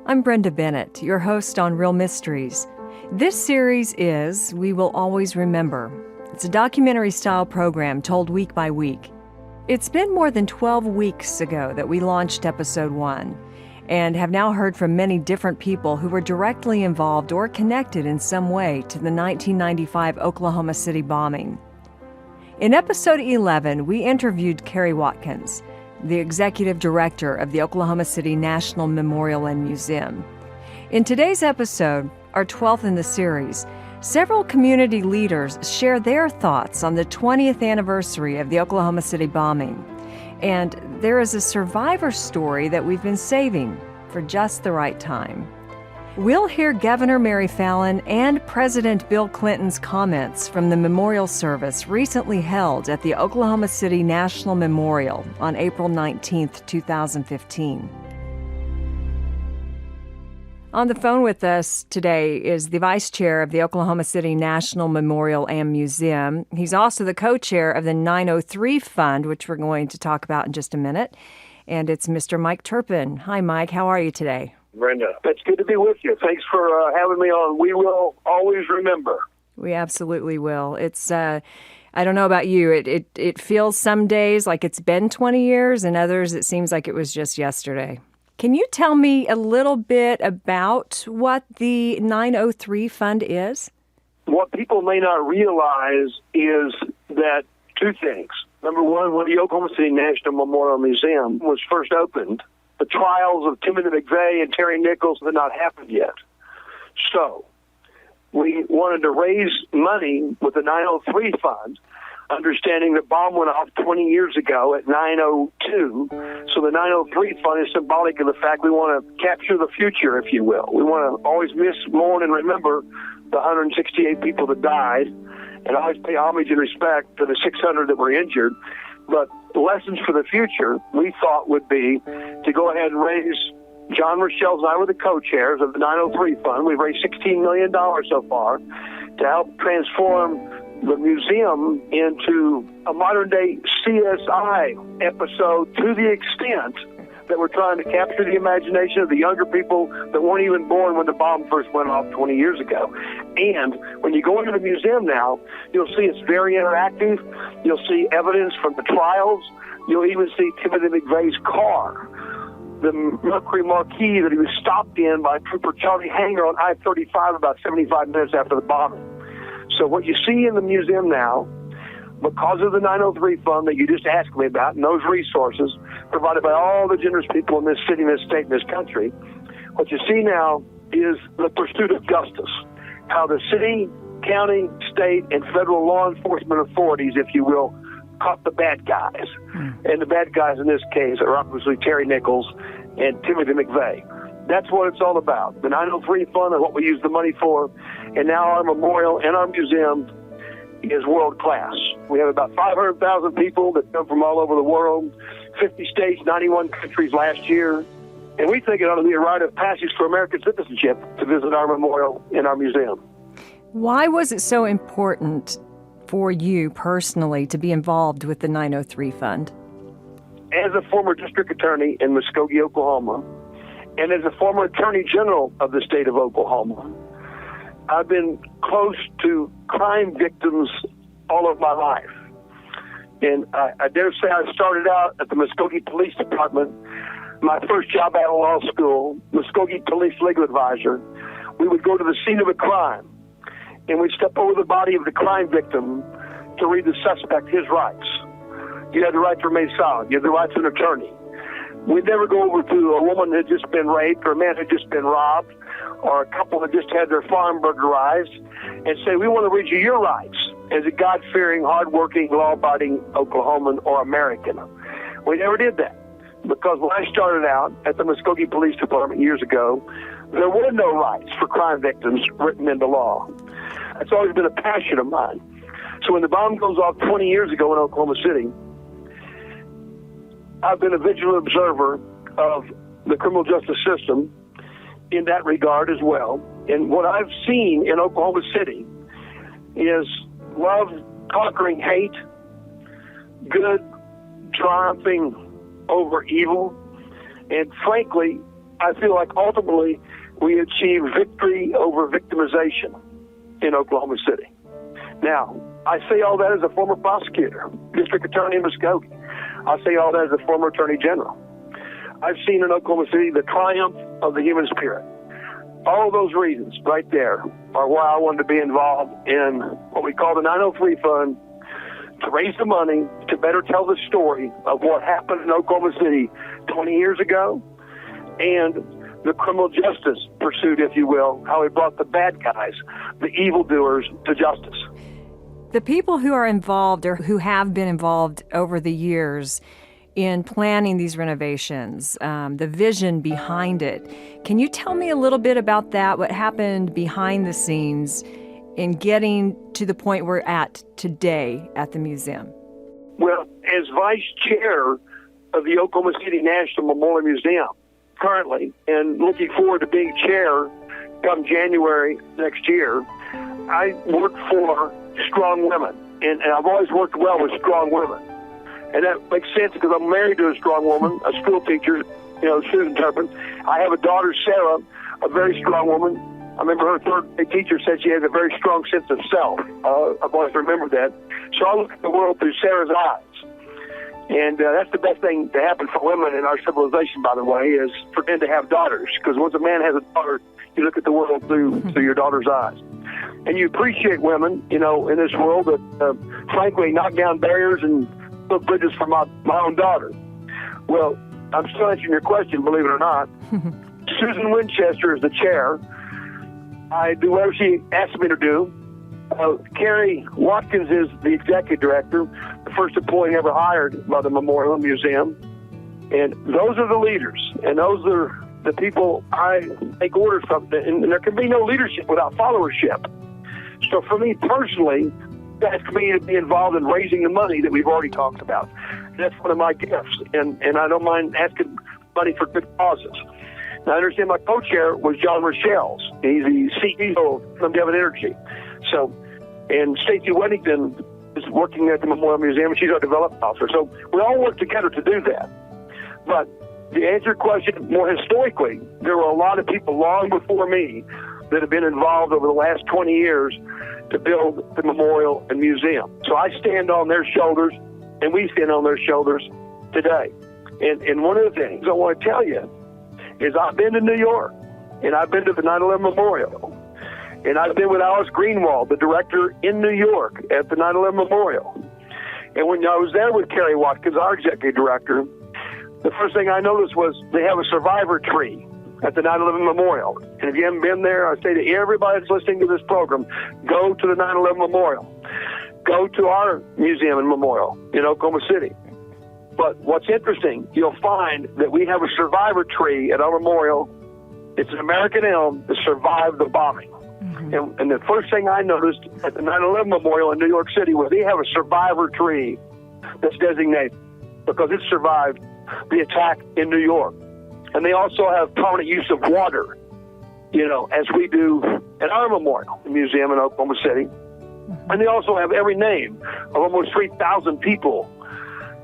I'm Brenda Bennett, your host on Real Mysteries. This series is We Will Always Remember. It's a documentary-style program told week by week. It's been more than 12 weeks ago that we launched Episode 1 and have now heard from many different people who were directly involved or connected in some way to the 1995 Oklahoma City bombing. In Episode 11, we interviewed Kerry Watkins, the executive director of the Oklahoma City National Memorial and Museum. In today's episode, our 12th in the series, several community leaders share their thoughts on the 20th anniversary of the Oklahoma City bombing. And there is a survivor story that we've been saving for just the right time. We'll hear Governor Mary Fallin and President Bill Clinton's comments from the memorial service recently held at the Oklahoma City National Memorial on April 19, 2015. On the phone with us today is the Vice Chair of the Oklahoma City National Memorial and Museum. He's also the co-chair of the 903 Fund, which we're going to talk about in just a minute. And it's Mr. Mike Turpin. Hi, Mike. How are you today? Brenda, it's good to be with you. Thanks for having me on. We will always remember. We absolutely will. It's, I don't know about you, it feels some days like it's been 20 years, and others it seems like it was just yesterday. Can you tell me a little bit about what the 903 Fund is? What people may not realize is that two things. Number one, when the Oklahoma City National Memorial Museum was first opened, the trials of Timothy McVeigh and Terry Nichols had not happened yet. So we wanted to raise money with the 903 Fund, understanding the bomb went off 20 years ago at 9:02. So the 903 Fund is symbolic of the fact we want to capture the future, if you will. We want to always mourn, and remember the 168 people that died, and always pay homage and respect to the 600 that were injured. But the lessons for the future, we thought, would be to go ahead and raise. John Rochelle and I were the co-chairs of the 903 Fund. We've raised $16 million so far to help transform the museum into a modern-day CSI episode, to the extent that we're trying to capture the imagination of the younger people that weren't even born when the bomb first went off 20 years ago. And when you go into the museum now, you'll see it's very interactive. You'll see evidence from the trials. You'll even see Timothy McVeigh's car, the Mercury Marquis that he was stopped in by Trooper Charlie Hanger on I-35 about 75 minutes after the bombing. So what you see in the museum now, because of the 903 Fund that you just asked me about, and those resources provided by all the generous people in this city, in this state, in this country, what you see now is the pursuit of justice. How the city, county, state, and federal law enforcement authorities, if you will, caught the bad guys. And the bad guys in this case are obviously Terry Nichols and Timothy McVeigh. That's what it's all about. The 903 Fund is what we use the money for, and now our memorial and our museum is world class. We have about 500,000 people that come from all over the world, 50 states, 91 countries last year. And we think it ought to be a rite of passage for American citizenship to visit our memorial and our museum. Why was it so important for you personally to be involved with the 903 Fund? As a former district attorney in Muskogee, Oklahoma, and as a former attorney general of the state of Oklahoma, I've been close to crime victims all of my life. And I dare say I started out at the Muskogee Police Department. My first job out of law school, Muskogee Police Legal Advisor. We would go to the scene of a crime, and we'd step over the body of the crime victim to read the suspect his rights. You had the right to remain silent. You had the right to an attorney. We'd never go over to a woman that had just been raped, or a man who had just been robbed, or a couple that just had their farm burglarized, and say, we want to read you your rights as a God-fearing, hard-working, law-abiding Oklahoman or American. We never did that, because when I started out at the Muskogee Police Department years ago, there were no rights for crime victims written into law. That's always been a passion of mine. So when the bomb goes off 20 years ago in Oklahoma City, I've been a vigilant observer of the criminal justice system in that regard as well. And what I've seen in Oklahoma City is love conquering hate, good triumphing over evil, and frankly, I feel like ultimately we achieved victory over victimization in Oklahoma City. Now, I say all that as a former prosecutor, district attorney in Muskogee. I say all that as a former attorney general. I've seen in Oklahoma City the triumph of the human spirit. All of those reasons right there are why I wanted to be involved in what we call the 903 Fund, to raise the money to better tell the story of what happened in Oklahoma City 20 years ago, and the criminal justice pursuit, if you will, how we brought the bad guys, the evildoers, to justice. The people who are involved or who have been involved over the years in planning these renovations, the vision behind it, can you tell me a little bit about that, what happened behind the scenes in getting to the point we're at today at the museum? Well, as vice chair of the Oklahoma City National Memorial Museum currently, and looking forward to being chair come January next year, I work for strong women, and I've always worked well with strong women. And that makes sense because I'm married to a strong woman, a school teacher, Susan Turpin. I have a daughter, Sarah, a very strong woman. I remember her third grade teacher said she has a very strong sense of self. I've always remembered that. So I look at the world through Sarah's eyes. And that's the best thing to happen for women in our civilization, by the way, is for men to have daughters. Because once a man has a daughter, you look at the world through your daughter's eyes. And you appreciate women, in this world that, frankly, knock down barriers and build bridges for my own daughter. Well, I'm still answering your question, believe it or not. Susan Winchester is the chair. I do whatever she asks me to do. Carrie Watkins is the executive director, the first employee ever hired by the Memorial Museum. And those are the leaders, and those are the people I take orders from. And there can be no leadership without followership. So for me personally, that's for me to be involved in raising the money that we've already talked about. That's one of my gifts, and I don't mind asking money for good causes. Now, I understand my co-chair was John Rochelle's. He's the CEO of Devon Energy. So, and Stacey Weddington is working at the Memorial Museum, and she's our development officer. So we all work together to do that. But to answer your question more historically, there were a lot of people long before me that have been involved over the last 20 years to build the memorial and museum. So I stand on their shoulders, and we stand on their shoulders today. And one of the things I want to tell you is I've been to New York, and I've been to the 9/11 Memorial, and I've been with Alice Greenwald, the director in New York at the 9/11 Memorial. And when I was there with Carrie Watkins, our executive director, the first thing I noticed was they have a survivor tree at the 9/11 Memorial. And if you haven't been there, I say to everybody that's listening to this program, go to the 9/11 Memorial. Go to our museum and memorial in Oklahoma City. But what's interesting, you'll find that we have a survivor tree at our memorial. It's an American elm that survived the bombing. Mm-hmm. And the first thing I noticed at the 9/11 Memorial in New York City was they have a survivor tree that's designated because it survived the attack in New York. And they also have permanent use of water, as we do at our memorial museum in Oklahoma City. Mm-hmm. And they also have every name of almost 3,000 people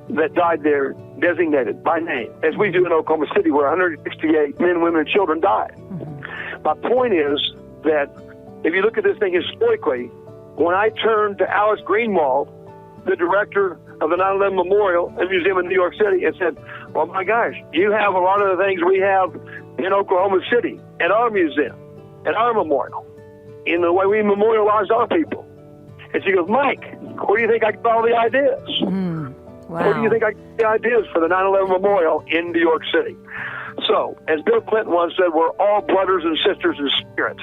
that died there designated by name, as we do in Oklahoma City, where 168 men, women, and children died. Mm-hmm. My point is that if you look at this thing historically, when I turned to Alice Greenwald, the director of the 9/11 Memorial and Museum in New York City, and said, well, my gosh, you have a lot of the things we have in Oklahoma City, at our museum, at our memorial, in the way we memorialize our people. And she goes, Mike, where do you think I get all the ideas? Mm. Wow. Where do you think I get the ideas for the 9/11 Memorial in New York City? So, as Bill Clinton once said, we're all brothers and sisters in spirit.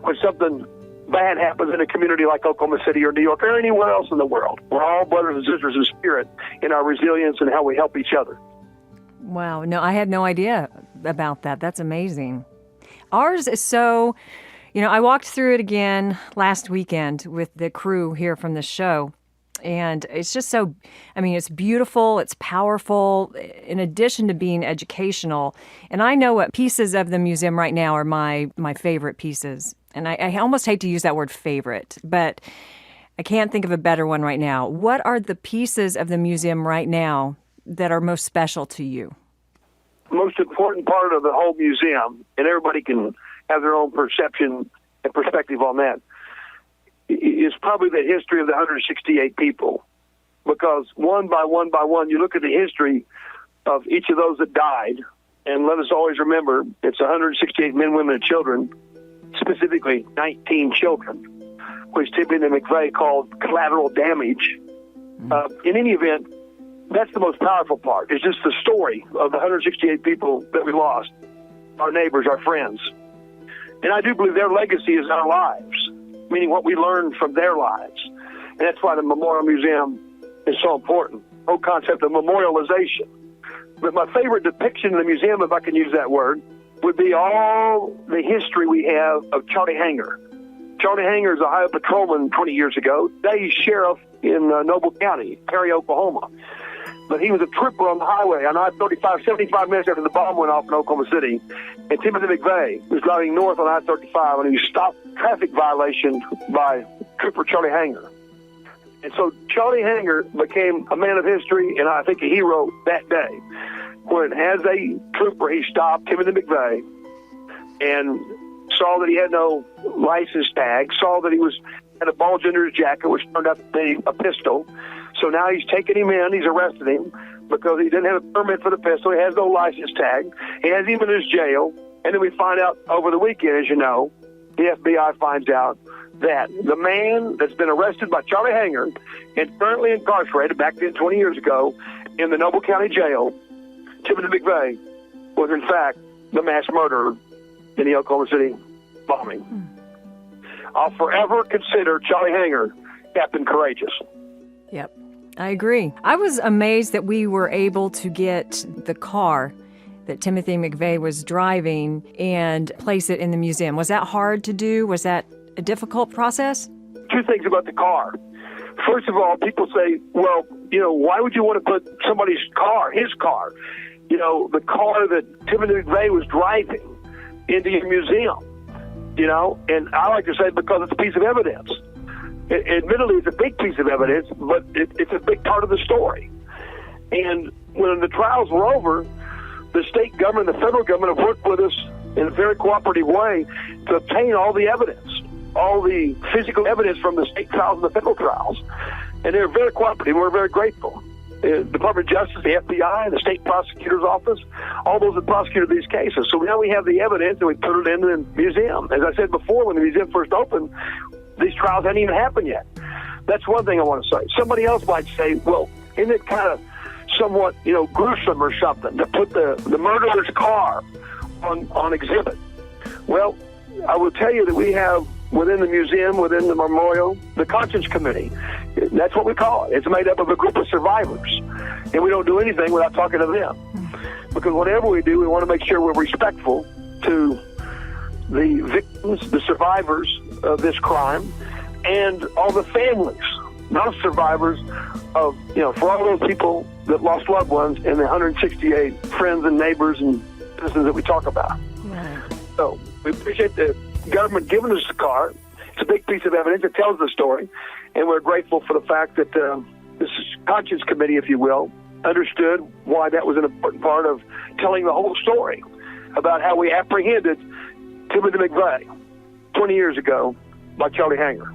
When something bad happens in a community like Oklahoma City or New York or anywhere else in the world, we're all brothers and sisters in spirit in our resilience and how we help each other. Wow. No, I had no idea about that. That's amazing. Ours is so, I walked through it again last weekend with the crew here from the show. And it's just so, it's beautiful, it's powerful, in addition to being educational. And I know what pieces of the museum right now are my favorite pieces. And I almost hate to use that word favorite, but I can't think of a better one right now. What are the pieces of the museum right now that are most special to you? most important part of the whole museum, and everybody can have their own perception and perspective on that, is probably the history of the 168 people. Because one by one, you look at the history of each of those that died, and let us always remember, it's 168 men, women, and children, specifically 19 children, which Timothy McVeigh called collateral damage. In any event, that's the most powerful part. It's just the story of the 168 people that we lost, our neighbors, our friends. And I do believe their legacy is our lives, meaning what we learned from their lives. And that's why the Memorial Museum is so important, the whole concept of memorialization. But my favorite depiction in the museum, if I can use that word, would be all the history we have of Charlie Hanger. Charlie Hanger is a Ohio patrolman 20 years ago. Today he's sheriff in Noble County, Perry, Oklahoma. But he was a trooper on the highway on I-35, 75 minutes after the bomb went off in Oklahoma City. And Timothy McVeigh was driving north on I-35, and he stopped traffic violation by Trooper Charlie Hanger. And so Charlie Hanger became a man of history, and I think a hero that day, when as a trooper he stopped Timothy McVeigh and saw that he had no license tag, saw that he had a bulge under his jacket, which turned out to be a pistol. So now he's taken him in, he's arrested him because he didn't have a permit for the pistol, he has no license tag, he has him in his jail, and then we find out over the weekend, as you know, the FBI finds out that the man that's been arrested by Charlie Hanger and currently incarcerated back then 20 years ago in the Noble County Jail, Timothy McVeigh, was in fact the mass murderer in the Oklahoma City bombing. I'll forever consider Charlie Hanger Captain Courageous. Yep, I agree. I was amazed that we were able to get the car that Timothy McVeigh was driving and place it in the museum. Was that hard to do? Was that a difficult process? Two things about the car. First of all, people say, well, why would you want to put somebody's car, his car, the car that Timothy McVeigh was driving into your museum, And I like to say because it's a piece of evidence. Admittedly, it's a big piece of evidence, but it's a big part of the story. And when the trials were over, the state government, the federal government have worked with us in a very cooperative way to obtain all the evidence, all the physical evidence from the state trials and the federal trials. And they're very cooperative. We're very grateful. The Department of Justice, the FBI, the state prosecutor's office, all those that prosecuted these cases. So now we have the evidence and we put it in the museum. As I said before, when the museum first opened, these trials hadn't even happened yet. That's one thing I want to say. Somebody else might say, well, isn't it kind of somewhat, gruesome or something to put the murderer's car on exhibit? Well, I will tell you that we have within the museum, within the memorial, the Conscience Committee. That's what we call it. It's made up of a group of survivors. And we don't do anything without talking to them. Because whatever we do, we want to make sure we're respectful to the victims, the survivors of this crime, and all the families, those survivors of, for all those people that lost loved ones and the 168 friends and neighbors and citizens that we talk about. Right. So we appreciate the government giving us the car. It's a big piece of evidence. It tells the story. And we're grateful for the fact that this Conscience Committee, if you will, understood why that was an important part of telling the whole story about how we apprehended Timothy McVeigh 20 years ago by Charlie Hanger.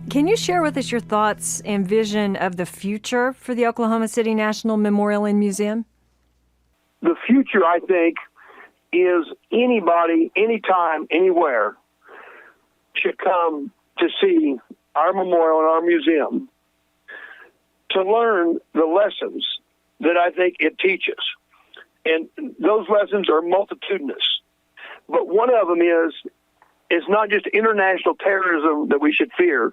Can you share with us your thoughts and vision of the future for the Oklahoma City National Memorial and Museum? The future, I think, is anybody, anytime, anywhere should come to see our memorial and our museum to learn the lessons that I think it teaches. And those lessons are multitudinous. But one of them is, it's not just international terrorism that we should fear.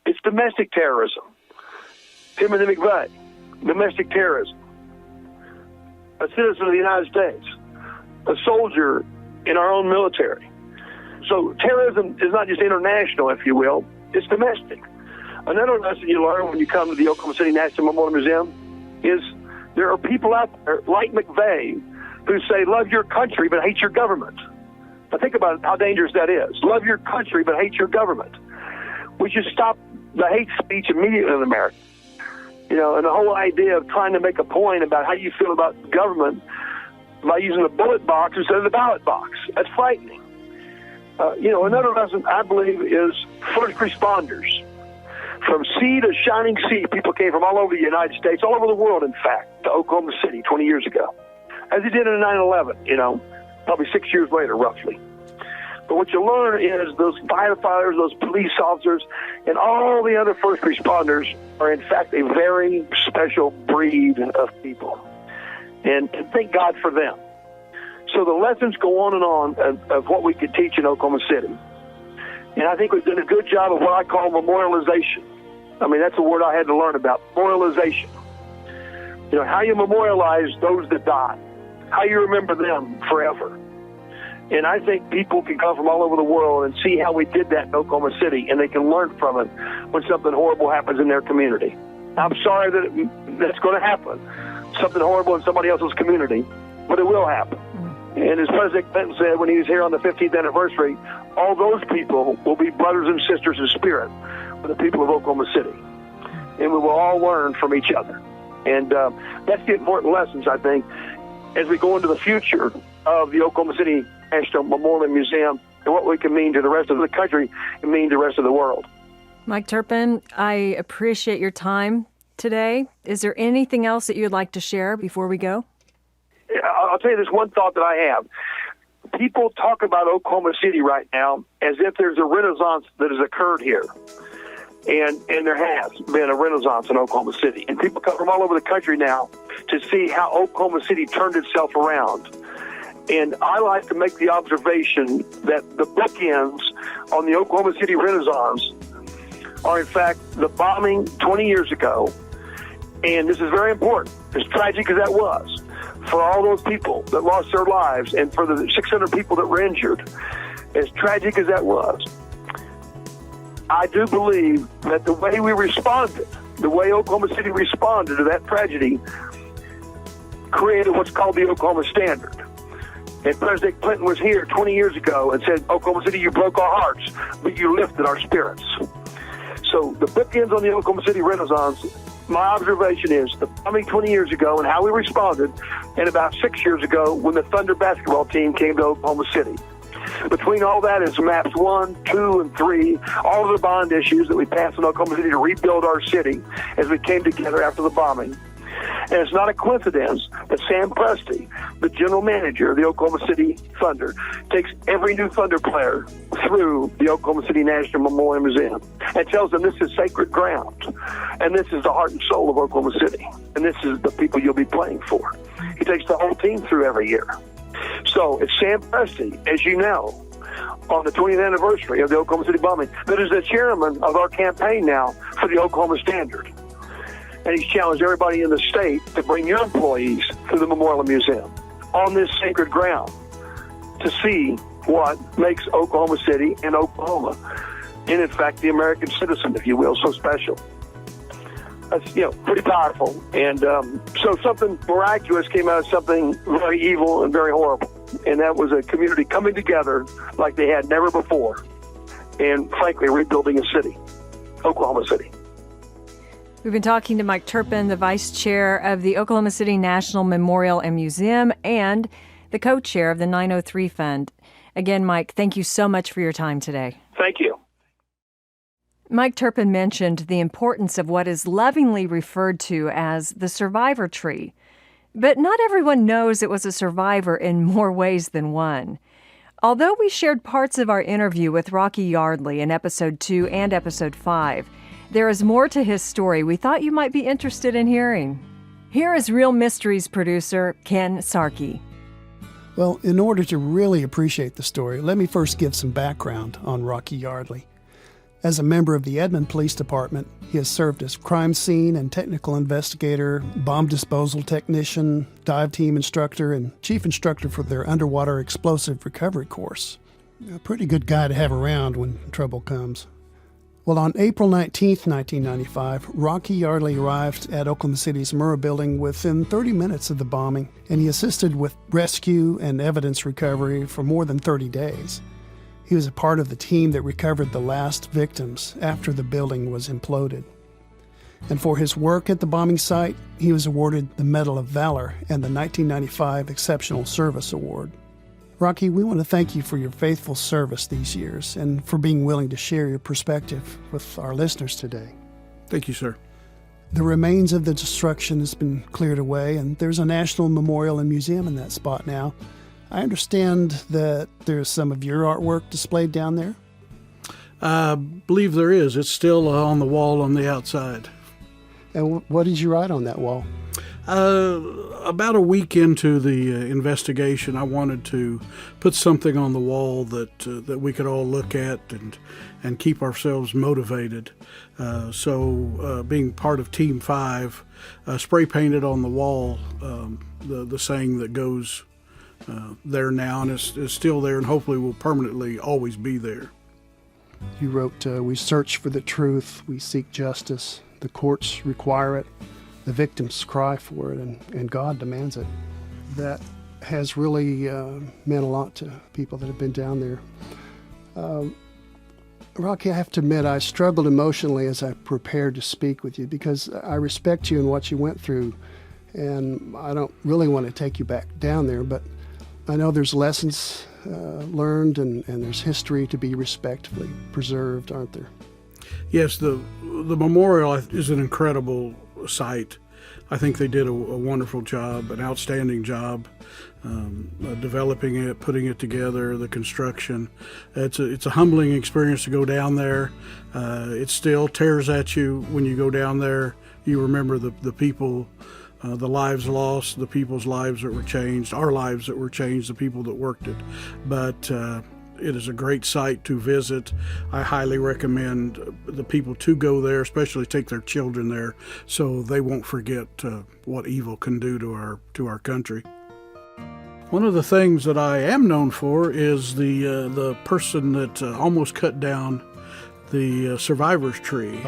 It's domestic terrorism. Timothy McVeigh, domestic terrorism. A citizen of the United States, a soldier in our own military. So terrorism is not just international, if you will, it's domestic. Another lesson you learn when you come to the Oklahoma City National Memorial Museum is there are people out there like McVeigh who say, love your country but hate your government. Now think about how dangerous that is. Love your country but hate your government. We should stop the hate speech immediately in America. And the whole idea of trying to make a point about how you feel about government by using the bullet box instead of the ballot box. That's frightening. Another lesson, I believe, is first responders. From sea to shining sea, people came from all over the United States, all over the world, in fact, to Oklahoma City 20 years ago, as they did in 9/11, probably 6 years later, roughly. But what you learn is those firefighters, those police officers, and all the other first responders are, in fact, a very special breed of people. And thank God for them. So the lessons go on of what we could teach in Oklahoma City. And I think we've done a good job of what I call memorialization. I mean, that's a word I had to learn about, memorialization. How you memorialize those that died, how you remember them forever. And I think people can come from all over the world and see how we did that in Oklahoma City, and they can learn from it when something horrible happens in their community. I'm sorry that's going to happen, something horrible in somebody else's community, but it will happen. And as President Clinton said when he was here on the 15th anniversary, all those people will be brothers and sisters in spirit with the people of Oklahoma City. And we will all learn from each other. And that's the important lessons, I think, as we go into the future of the Oklahoma City National Memorial Museum and what we can mean to the rest of the country and mean to the rest of the world. Mike Turpin, I appreciate your time today. Is there anything else that you'd like to share before we go? I'll tell you this one thought that I have. People talk about Oklahoma City right now as if there's a renaissance that has occurred here. And there has been a renaissance in Oklahoma City. And people come from all over the country now to see how Oklahoma City turned itself around. And I like to make the observation that the bookends on the Oklahoma City Renaissance are, in fact, the bombing 20 years ago. And this is very important, as tragic as that was, for all those people that lost their lives and for the 600 people that were injured, as tragic as that was. I do believe that the way we responded, the way Oklahoma City responded to that tragedy, created what's called the Oklahoma Standard. And President Clinton was here 20 years ago and said, Oklahoma City, you broke our hearts, but you lifted our spirits. So the bookends on the Oklahoma City Renaissance, my observation is the bombing 20 years ago and how we responded, and about 6 years ago when the Thunder basketball team came to Oklahoma City. Between all that is maps 1, 2, and 3, all of the bond issues that we passed in Oklahoma City to rebuild our city as we came together after the bombing. And it's not a coincidence that Sam Presti, the general manager of the Oklahoma City Thunder, takes every new Thunder player through the Oklahoma City National Memorial Museum and tells them this is sacred ground. And this is the heart and soul of Oklahoma City. And this is the people you'll be playing for. He takes the whole team through every year. So it's Sam Presti, as you know, on the 20th anniversary of the Oklahoma City bombing, that is the chairman of our campaign now for the Oklahoma Standard. And he's challenged everybody in the state to bring your employees to the Memorial Museum on this sacred ground to see what makes Oklahoma City and Oklahoma, and in fact the American citizen, if you will, so special. That's, pretty powerful. And so something miraculous came out of something very evil and very horrible. And that was a community coming together like they had never before. And frankly, rebuilding a city, Oklahoma City. We've been talking to Mike Turpin, the vice chair of the Oklahoma City National Memorial and Museum and the co-chair of the 903 Fund. Again, Mike, thank you so much for your time today. Thank you. Mike Turpin mentioned the importance of what is lovingly referred to as the survivor tree. But not everyone knows it was a survivor in more ways than one. Although we shared parts of our interview with Rocky Yardley in Episode 2 and Episode 5, there is more to his story we thought you might be interested in hearing. Here is Real Mysteries producer Ken Sarkey. Well, in order to really appreciate the story, let me first give some background on Rocky Yardley. As a member of the Edmond Police Department, he has served as crime scene and technical investigator, bomb disposal technician, dive team instructor, and chief instructor for their underwater explosive recovery course. A pretty good guy to have around when trouble comes. Well, on April 19, 1995, Rocky Yardley arrived at Oklahoma City's Murrah building within 30 minutes of the bombing, and he assisted with rescue and evidence recovery for more than 30 days. He was a part of the team that recovered the last victims after the building was imploded. And for his work at the bombing site, he was awarded the Medal of Valor and the 1995 Exceptional Service Award. Rocky, we want to thank you for your faithful service these years and for being willing to share your perspective with our listeners today. Thank you, sir. The remains of the destruction has been cleared away, and there's a national memorial and museum in that spot now. I understand that there's some of your artwork displayed down there? I believe there is. It's still on the wall on the outside. And what did you write on that wall? About a week into the investigation, I wanted to put something on the wall that we could all look at and keep ourselves motivated. So being part of Team 5, spray painted on the wall the saying that goes there now, and is still there, and hopefully will permanently always be there. You wrote, "We search for the truth, we seek justice, the courts require it, the victims cry for it, and God demands it." That has really meant a lot to people that have been down there. Rocky, I have to admit, I struggled emotionally as I prepared to speak with you because I respect you and what you went through, and I don't really want to take you back down there, but I know there's lessons learned and there's history to be respectfully preserved, aren't there? Yes, the memorial is an incredible site. I think they did a wonderful job, an outstanding job, developing it, putting it together, the construction. It's a humbling experience to go down there. It still tears at you when you go down there. You remember the people, the lives lost, the people's lives that were changed, our lives that were changed, the people that worked it. But it is a great site to visit. I highly recommend the people to go there, especially take their children there, so they won't forget what evil can do to our country. One of the things that I am known for is the person that almost cut down the survivor's tree.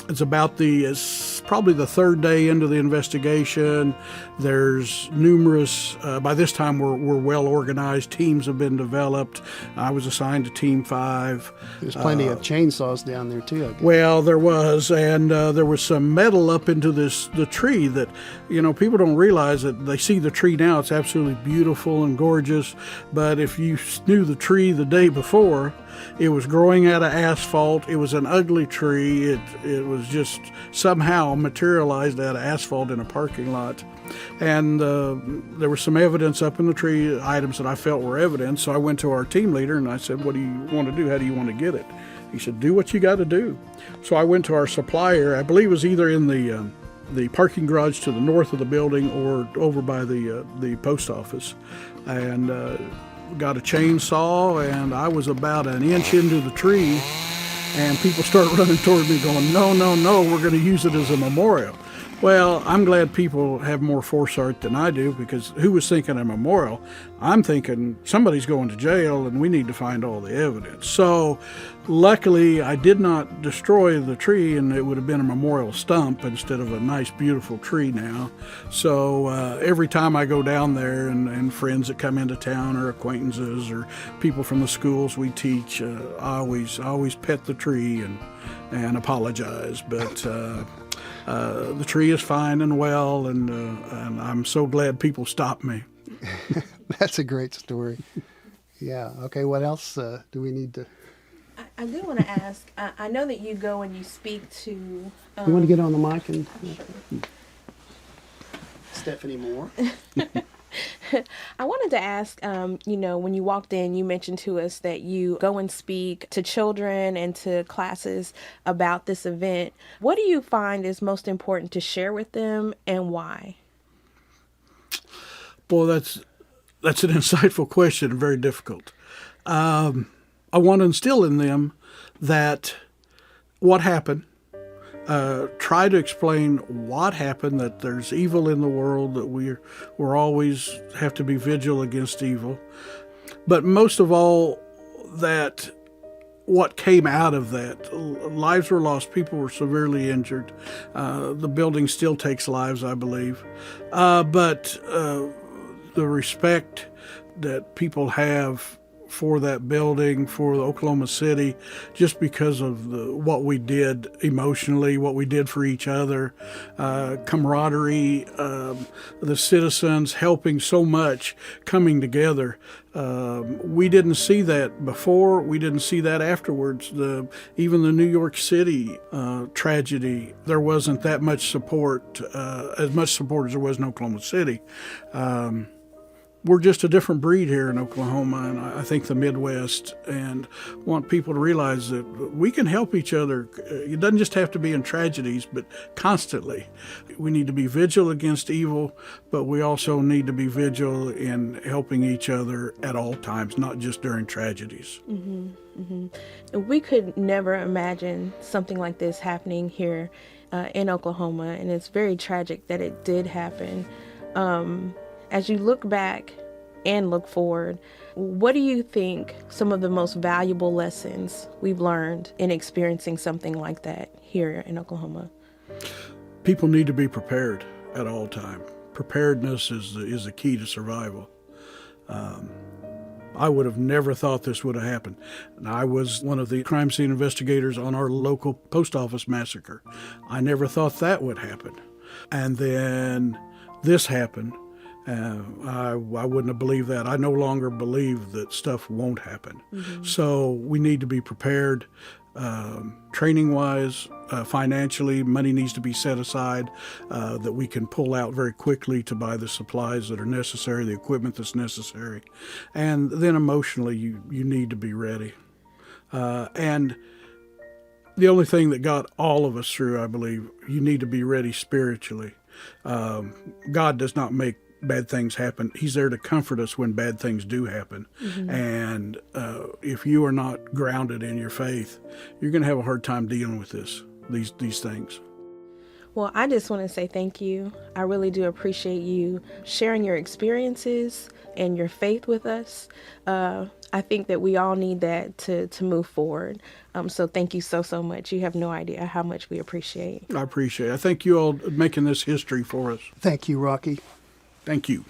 It's probably the third day into the investigation. There's numerous, by this time we're well organized, teams have been developed. I was assigned to Team 5. There's plenty of chainsaws down there too, I guess. Well, there was, and there was some metal up into the tree that, people don't realize that they see the tree now. It's absolutely beautiful and gorgeous, but if you knew the tree the day before, it was growing out of asphalt. It was an ugly tree. It was just somehow materialized out of asphalt in a parking lot. And there was some evidence up in the tree, items that I felt were evidence. So I went to our team leader and I said, "What do you want to do? How do you want to get it?" He said, "Do what you got to do." So I went to our supplier. I believe it was either in the parking garage to the north of the building or over by the post office, and got a chainsaw, and I was about an inch into the tree, and people started running toward me going, no, we're going to use it as a memorial. Well, I'm glad people have more foresight than I do, because who was thinking a memorial? I'm thinking somebody's going to jail and we need to find all the evidence. So luckily I did not destroy the tree, and it would have been a memorial stump instead of a nice beautiful tree now. So every time I go down there, and friends that come into town or acquaintances or people from the schools we teach, I always pet the tree and apologize. But the tree is fine and well, and I'm so glad people stopped me. That's a great story. Yeah. Okay, what else do we need to... I do want to ask, I know that you go and you speak to... you want to get on the mic and... Sure. Stephanie Moore. I wanted to ask, when you walked in, you mentioned to us that you go and speak to children and to classes about this event. What do you find is most important to share with them, and why? Boy, that's an insightful question and very difficult. I want to instill in them that what happened, try to explain what happened, that there's evil in the world, that we're always have to be vigilant against evil. But most of all, that what came out of that, lives were lost, people were severely injured. The building still takes lives, I believe. But the respect that people have for that building, for Oklahoma City, just because of what we did emotionally, what we did for each other, camaraderie, the citizens helping so much, coming together. We didn't see that before. We didn't see that afterwards. Even the New York City tragedy, there wasn't that much support, as much support as there was in Oklahoma City. We're just a different breed here in Oklahoma, and I think the Midwest, and want people to realize that we can help each other. It doesn't just have to be in tragedies, but constantly. We need to be vigilant against evil, but we also need to be vigilant in helping each other at all times, not just during tragedies. We could never imagine something like this happening here in Oklahoma, and it's very tragic that it did happen. As you look back and look forward, what do you think some of the most valuable lessons we've learned in experiencing something like that here in Oklahoma? People need to be prepared at all times. Preparedness is the key to survival. I would have never thought this would have happened. And I was one of the crime scene investigators on our local post office massacre. I never thought that would happen. And then this happened. I wouldn't have believed that. I no longer believe that stuff won't happen. So we need to be prepared, training-wise, financially. Money needs to be set aside that we can pull out very quickly to buy the supplies that are necessary, the equipment that's necessary. And then emotionally, you need to be ready. And the only thing that got all of us through, I believe, you need to be ready spiritually. God does not make bad things happen. He's there to comfort us when bad things do happen. And if you are not grounded in your faith, you're going to have a hard time dealing with these things. Well, I just want to say thank you. I really do appreciate you sharing your experiences and your faith with us. I think that we all need that to move forward. So thank you so much. You have no idea how much we appreciate. I appreciate it. I thank you all making this history for us. Thank you, Rocky. Thank you.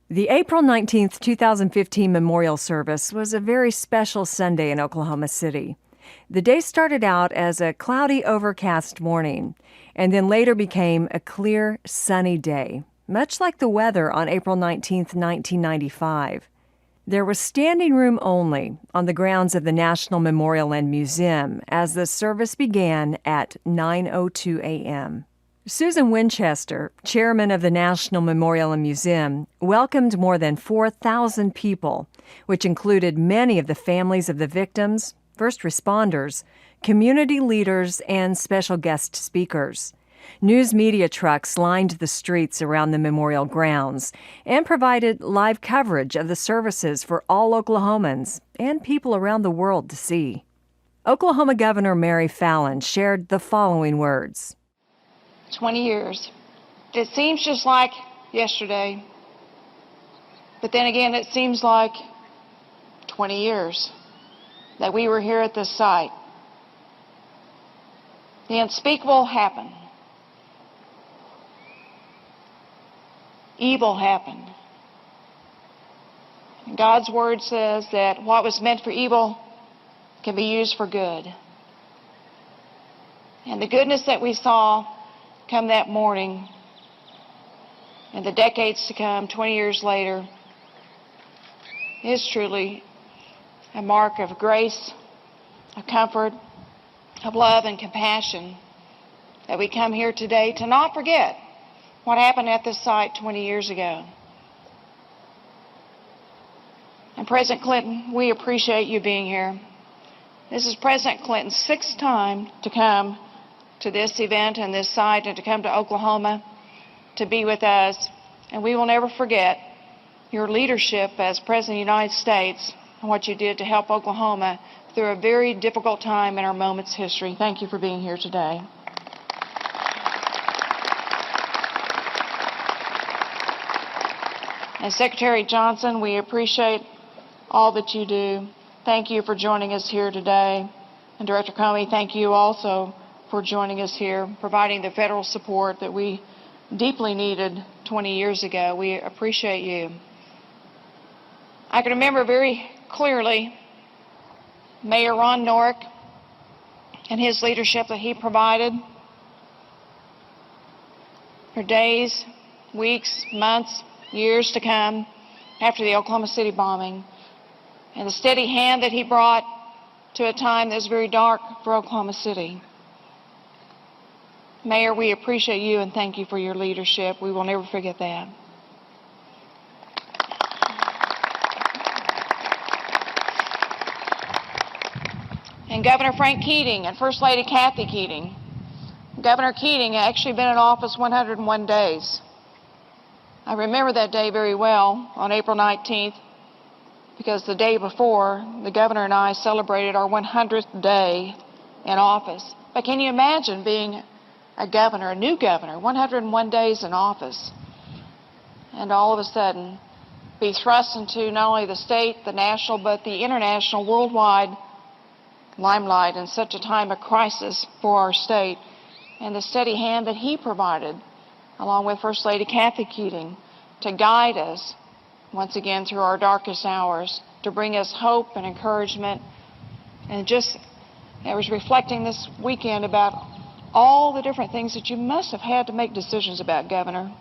The April 19th, 2015 memorial service was a very special Sunday in Oklahoma City. The day started out as a cloudy, overcast morning, and then later became a clear, sunny day, much like the weather on April 19th, 1995. There was standing room only on the grounds of the National Memorial and Museum as the service began at 9:02 a.m. Susan Winchester, chairman of the National Memorial and Museum, welcomed more than 4,000 people, which included many of the families of the victims, first responders, community leaders, and special guest speakers. News media trucks lined the streets around the memorial grounds and provided live coverage of the services for all Oklahomans and people around the world to see. Oklahoma Governor Mary Fallin shared the following words. 20 years. It seems just like yesterday, but then again, it seems like 20 years that we were here at this site. The unspeakable happened. Evil happened. And God's word says that what was meant for evil can be used for good. And the goodness that we saw come that morning, and the decades to come, 20 years later, is truly a mark of grace, of comfort, of love and compassion that we come here today to not forget what happened at this site 20 years ago. And President Clinton, we appreciate you being here. This is President Clinton's sixth time to come to this event and this site and to come to Oklahoma to be with us. And we will never forget your leadership as President of the United States and what you did to help Oklahoma through a very difficult time in our moment's history. Thank you for being here today. And Secretary Johnson, we appreciate all that you do. Thank you for joining us here today. And Director Comey, thank you also for joining us here, providing the federal support that we deeply needed 20 years ago. We appreciate you. I can remember very clearly Mayor Ron Norick and his leadership that he provided for days, weeks, months, years to come after the Oklahoma City bombing, and the steady hand that he brought to a time that was very dark for Oklahoma City. Mayor, we appreciate you and thank you for your leadership. We will never forget that. And Governor Frank Keating and First Lady Kathy Keating. Governor Keating had actually been in office 101 days. I remember that day very well on April 19th because the day before, the governor and I celebrated our 100th day in office. But can you imagine being a governor, a new governor, 101 days in office, and all of a sudden be thrust into not only the state, the national, but the international, worldwide limelight in such a time of crisis for our state, and the steady hand that he provided, along with First Lady Kathy Keating, to guide us once again through our darkest hours, to bring us hope and encouragement. And just, I was reflecting this weekend about all the different things that you must have had to make decisions about, Governor.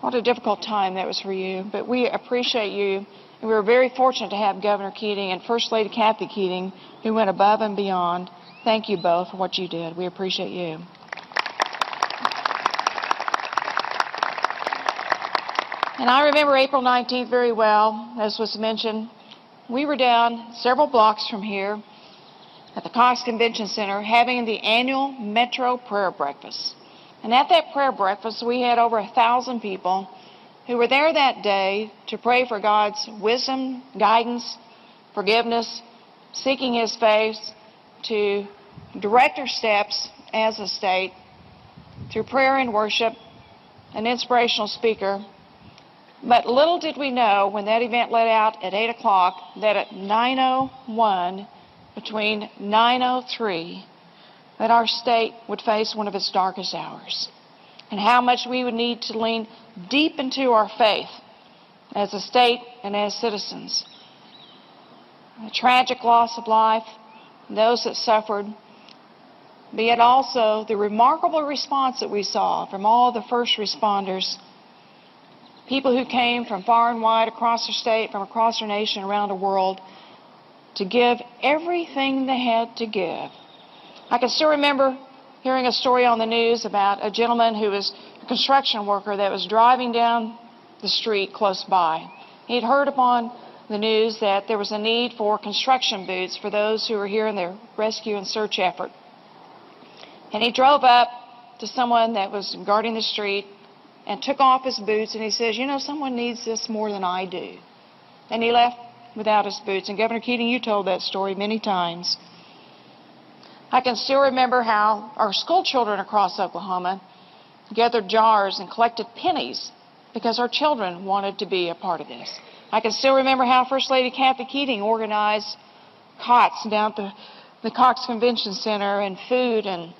What a difficult time that was for you, but we appreciate you. And we were very fortunate to have Governor Keating and First Lady Kathy Keating, who went above and beyond. Thank you both for what you did. We appreciate you. And I remember April 19th very well, as was mentioned. We were down several blocks from here at the Cox Convention Center having the annual Metro Prayer Breakfast. And at that prayer breakfast, we had over 1,000 people who were there that day to pray for God's wisdom, guidance, forgiveness, seeking His face, to direct our steps as a state through prayer and worship, an inspirational speaker. But little did we know when that event let out at 8 o'clock that at 9:01, between 9:03, that our state would face one of its darkest hours, and how much we would need to lean deep into our faith as a state and as citizens. The tragic loss of life, those that suffered, but yet also the remarkable response that we saw from all the first responders, people who came from far and wide across our state, from across our nation, around the world, to give everything they had to give. I can still remember hearing a story on the news about a gentleman who was a construction worker that was driving down the street close by. He'd heard upon the news that there was a need for construction boots for those who were here in their rescue and search effort. And he drove up to someone that was guarding the street and took off his boots, and he says, you know, someone needs this more than I do. And he left without his boots. And Governor Keating, you told that story many times. I can still remember how our school children across Oklahoma gathered jars and collected pennies because our children wanted to be a part of this. I can still remember how First Lady Kathy Keating organized cots down at the Cox Convention Center, and food and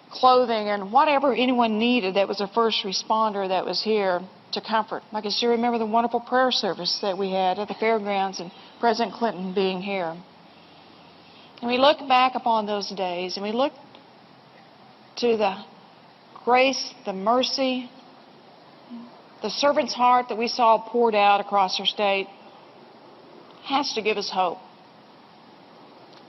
clothing and whatever anyone needed that was a first responder that was here to comfort. I can still remember the wonderful prayer service that we had at the fairgrounds and President Clinton being here. And we look back upon those days and we look to the grace, the mercy, the servant's heart that we saw poured out across our state has to give us hope.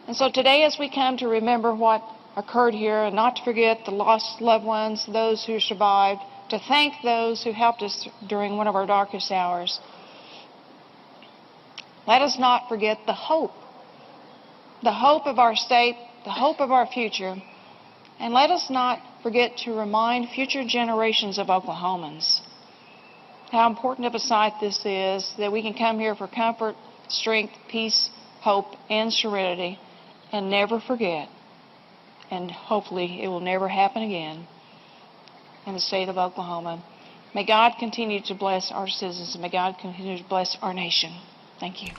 And so today, as we come to remember what occurred here and not to forget the lost loved ones, those who survived, to thank those who helped us during one of our darkest hours, let us not forget the hope of our state, the hope of our future, and let us not forget to remind future generations of Oklahomans how important of a sight this is, that we can come here for comfort, strength, peace, hope, and serenity, and never forget, and hopefully it will never happen again in the state of Oklahoma. May God continue to bless our citizens, and may God continue to bless our nation. Thank you.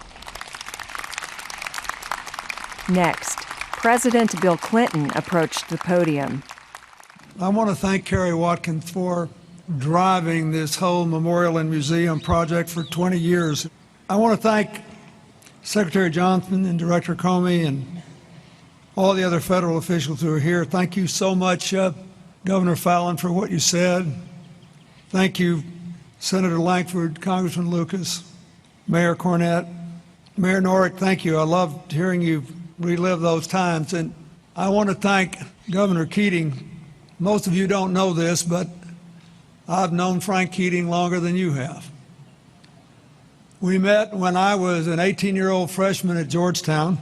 Next, President Bill Clinton approached the podium. I want to thank Kerry Watkins for driving this whole memorial and museum project for 20 years. I want to thank Secretary Johnson and Director Comey and all the other federal officials who are here, thank you so much, Governor Fallin, for what you said. Thank you, Senator Lankford, Congressman Lucas, Mayor Cornett, Mayor Norick, thank you. I loved hearing you relive those times. And I want to thank Governor Keating. Most of you don't know this, but I've known Frank Keating longer than you have. We met when I was an 18-year-old freshman at Georgetown,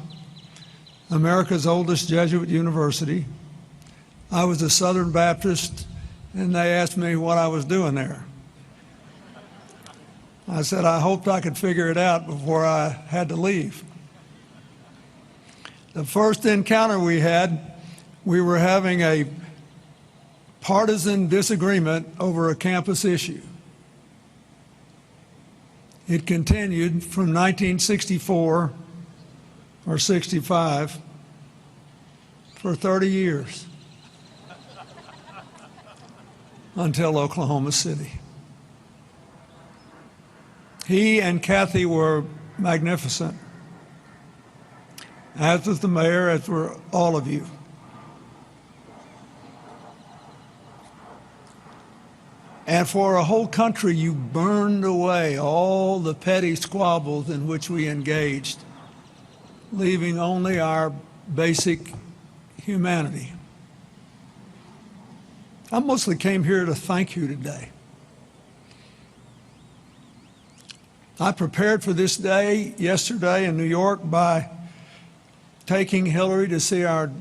America's oldest Jesuit university. I was a Southern Baptist, and they asked me what I was doing there. I said I hoped I could figure it out before I had to leave. The first encounter we had, we were having a partisan disagreement over a campus issue. It continued from 1964 or 65 for 30 years until Oklahoma City. He and Kathy were magnificent, as was the mayor, as were all of you. And for a whole country, you burned away all the petty squabbles in which we engaged, leaving only our basic humanity. I mostly came here to thank you today. I prepared for this day yesterday in New York by taking Hillary to see our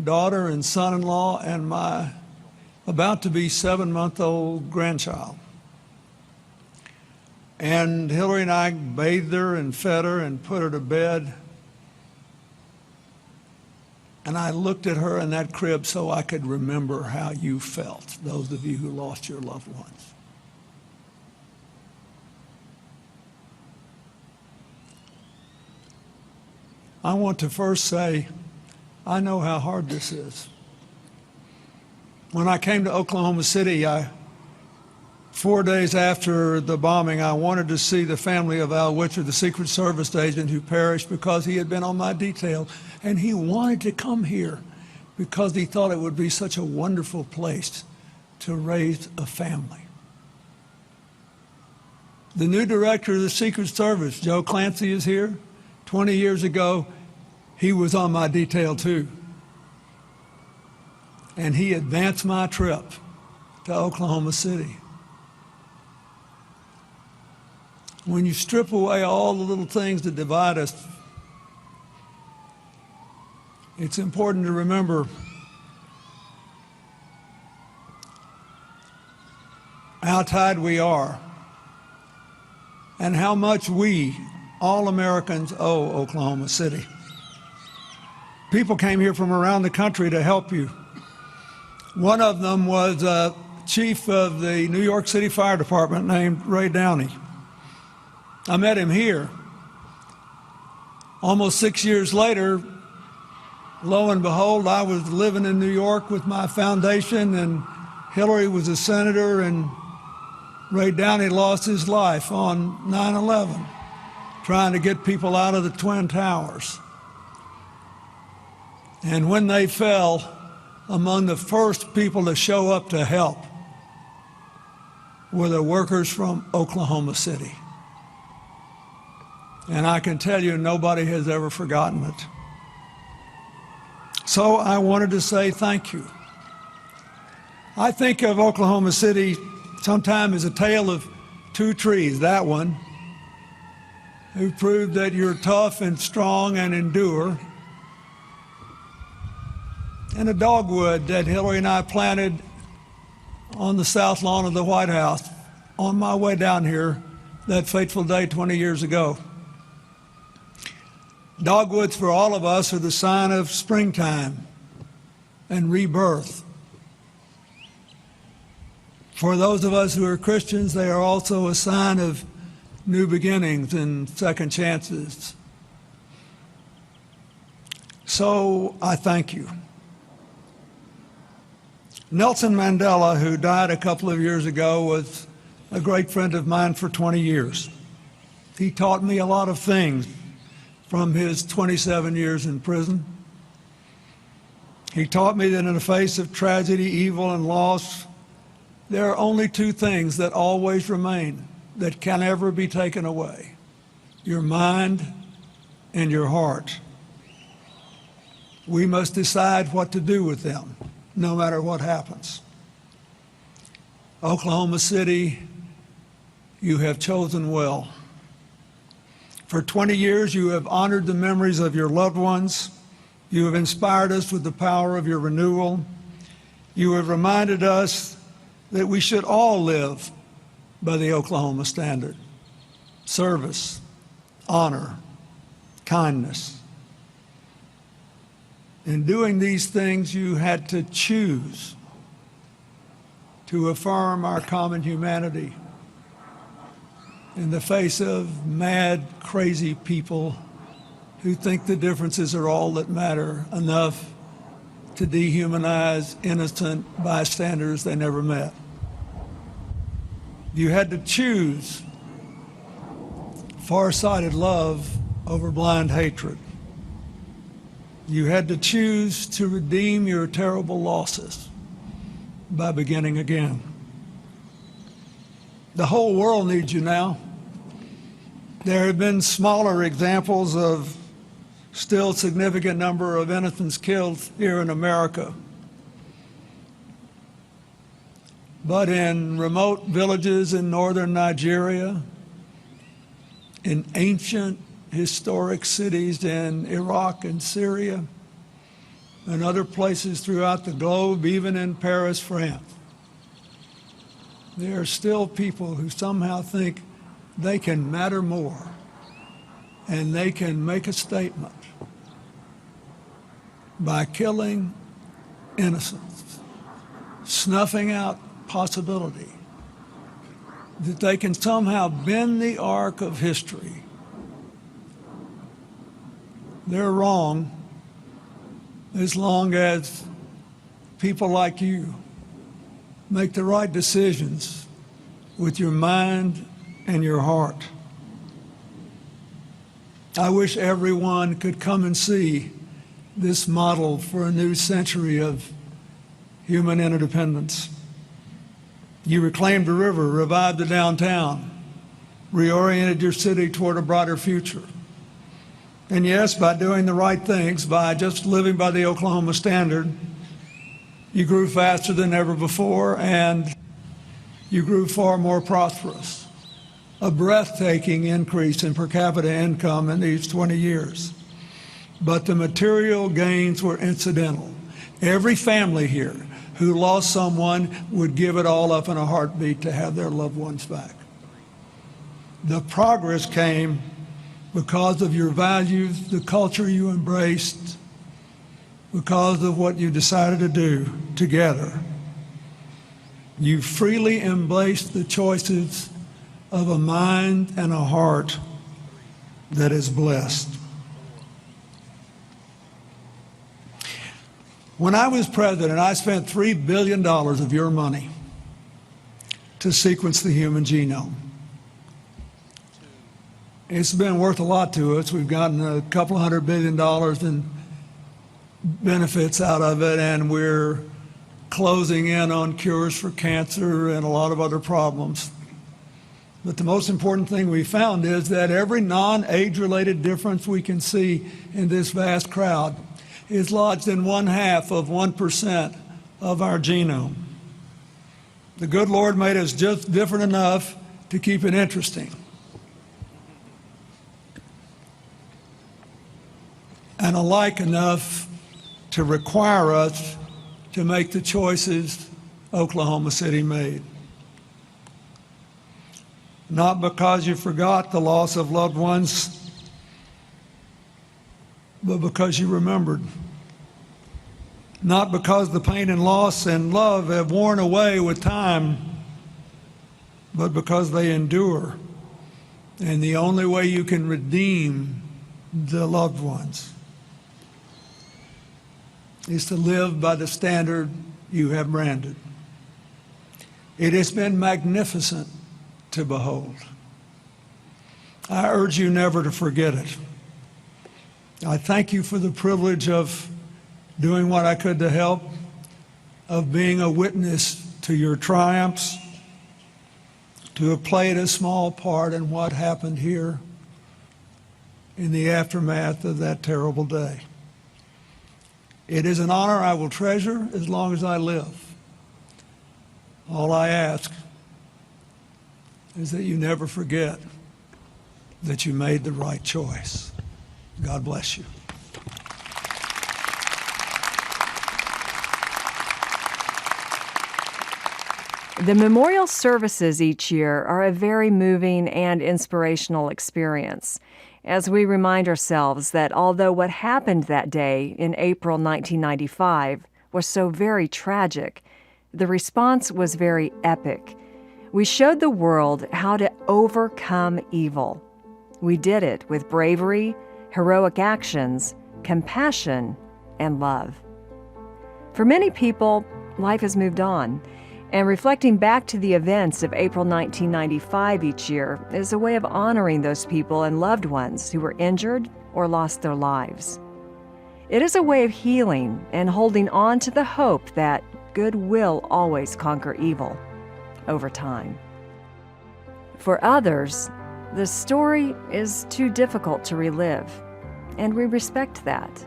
daughter and son-in-law and my about-to-be 7-month-old grandchild. And Hillary and I bathed her and fed her and put her to bed. And I looked at her in that crib so I could remember how you felt, those of you who lost your loved ones. I want to first say, I know how hard this is. When I came to Oklahoma City, 4 days after the bombing, I wanted to see the family of Al Witcher, the Secret Service agent who perished because he had been on my detail. And he wanted to come here because he thought it would be such a wonderful place to raise a family. The new director of the Secret Service, Joe Clancy, is here. 20 years ago, he was on my detail too. And he advanced my trip to Oklahoma City. When you strip away all the little things that divide us, it's important to remember how tied we are and how much we, all Americans, owe Oklahoma City. People came here from around the country to help you. One of them was chief of the New York City Fire Department named Ray Downey. I met him here. Almost 6 years later, lo and behold, I was living in New York with my foundation, and Hillary was a senator, and Ray Downey lost his life on 9/11, trying to get people out of the Twin Towers. And when they fell, among the first people to show up to help were the workers from Oklahoma City. And I can tell you, nobody has ever forgotten it. So I wanted to say thank you. I think of Oklahoma City sometimes as a tale of two trees. That one, who proved that you're tough and strong and endure, and a dogwood that Hillary and I planted on the south lawn of the White House on my way down here that fateful day 20 years ago. Dogwoods for all of us are the sign of springtime and rebirth. For those of us who are Christians, they are also a sign of new beginnings and second chances. So I thank you. Nelson Mandela, who died a couple of years ago, was a great friend of mine for 20 years. He taught me a lot of things. from his 27 years in prison. He taught me that in the face of tragedy, evil, and loss, there are only two things that always remain, that can never be taken away: your mind and your heart. We must decide what to do with them, no matter what happens. Oklahoma City, you have chosen well. For 20 years, you have honored the memories of your loved ones. You have inspired us with the power of your renewal. You have reminded us that we should all live by the Oklahoma standard: service, honor, kindness. In doing these things, you had to choose to affirm our common humanity in the face of mad, crazy people who think the differences are all that matter, enough to dehumanize innocent bystanders they never met. You had to choose far-sighted love over blind hatred. You had to choose to redeem your terrible losses by beginning again. The whole world needs you now. There have been smaller examples of still significant number of innocents killed here in America. But in remote villages in northern Nigeria, in ancient historic cities in Iraq and Syria, and other places throughout the globe, even in Paris, France, there are still people who somehow think they can matter more and they can make a statement by killing innocents, snuffing out possibility that they can somehow bend the arc of history. They're wrong as long as people like you make the right decisions with your mind and your heart. I wish everyone could come and see this model for a new century of human interdependence. You reclaimed the river, revived the downtown, reoriented your city toward a brighter future. And yes, by doing the right things, by just living by the Oklahoma standard, you grew faster than ever before, and you grew far more prosperous. A breathtaking increase in per capita income in these 20 years. But the material gains were incidental. Every family here who lost someone would give it all up in a heartbeat to have their loved ones back. The progress came because of your values, the culture you embraced, because of what you decided to do together. You freely embraced the choices of a mind and a heart that is blessed. When I was president, I spent $3 billion of your money to sequence the human genome. It's been worth a lot to us. We've gotten a couple $100 billion in benefits out of it, and we're closing in on cures for cancer and a lot of other problems. But the most important thing we found is that every non-age-related difference we can see in this vast crowd is lodged in 0.5% of our genome. The good Lord made us just different enough to keep it interesting, and alike enough to require us to make the choices Oklahoma City made. Not because you forgot the loss of loved ones, but because you remembered. Not because the pain and loss and love have worn away with time, but because they endure. And the only way you can redeem the loved ones is to live by the standard you have branded. It has been magnificent to behold. I urge you never to forget it. I thank you for the privilege of doing what I could to help, of being a witness to your triumphs, to have played a small part in what happened here in the aftermath of that terrible day. It is an honor I will treasure as long as I live. All I ask is that you never forget that you made the right choice. God bless you. The memorial services each year are a very moving and inspirational experience as we remind ourselves that although what happened that day in April 1995 was so very tragic, the response was very epic. We showed the world how to overcome evil. We did it with bravery, heroic actions, compassion, and love. For many people, life has moved on, and reflecting back to the events of April 1995 each year is a way of honoring those people and loved ones who were injured or lost their lives. It is a way of healing and holding on to the hope that good will always conquer evil over time. For others, the story is too difficult to relive, and we respect that.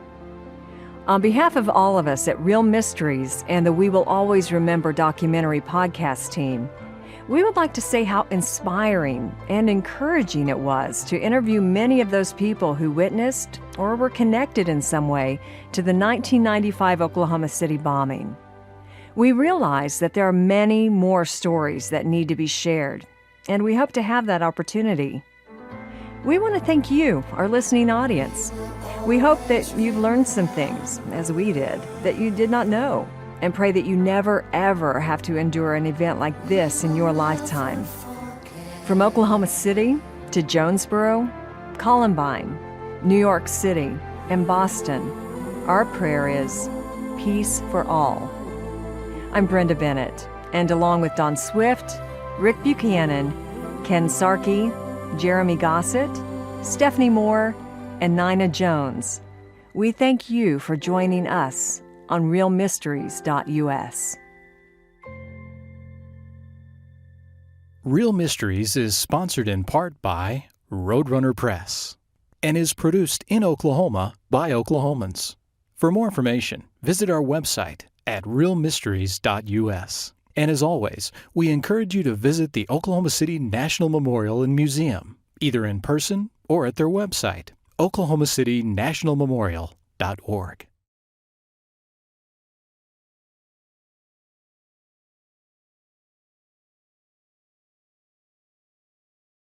On behalf of all of us at Real Mysteries and the We Will Always Remember documentary podcast team, we would like to say how inspiring and encouraging it was to interview many of those people who witnessed or were connected in some way to the 1995 Oklahoma City bombing. We realize that there are many more stories that need to be shared, and we hope to have that opportunity. We want to thank you, our listening audience. We hope that you've learned some things, as we did, that you did not know, and pray that you never, ever have to endure an event like this in your lifetime. From Oklahoma City to Jonesboro, Columbine, New York City, and Boston, our prayer is peace for all. I'm Brenda Bennett, and along with Don Swift, Rick Buchanan, Ken Sarkey, Jeremy Gossett, Stephanie Moore, and Nina Jones, we thank you for joining us on realmysteries.us. Real Mysteries is sponsored in part by Roadrunner Press and is produced in Oklahoma by Oklahomans. For more information, visit our website at realmysteries.us. And as always, we encourage you to visit the Oklahoma City National Memorial and Museum, either in person or at their website, oklahomacitynationalmemorial.org.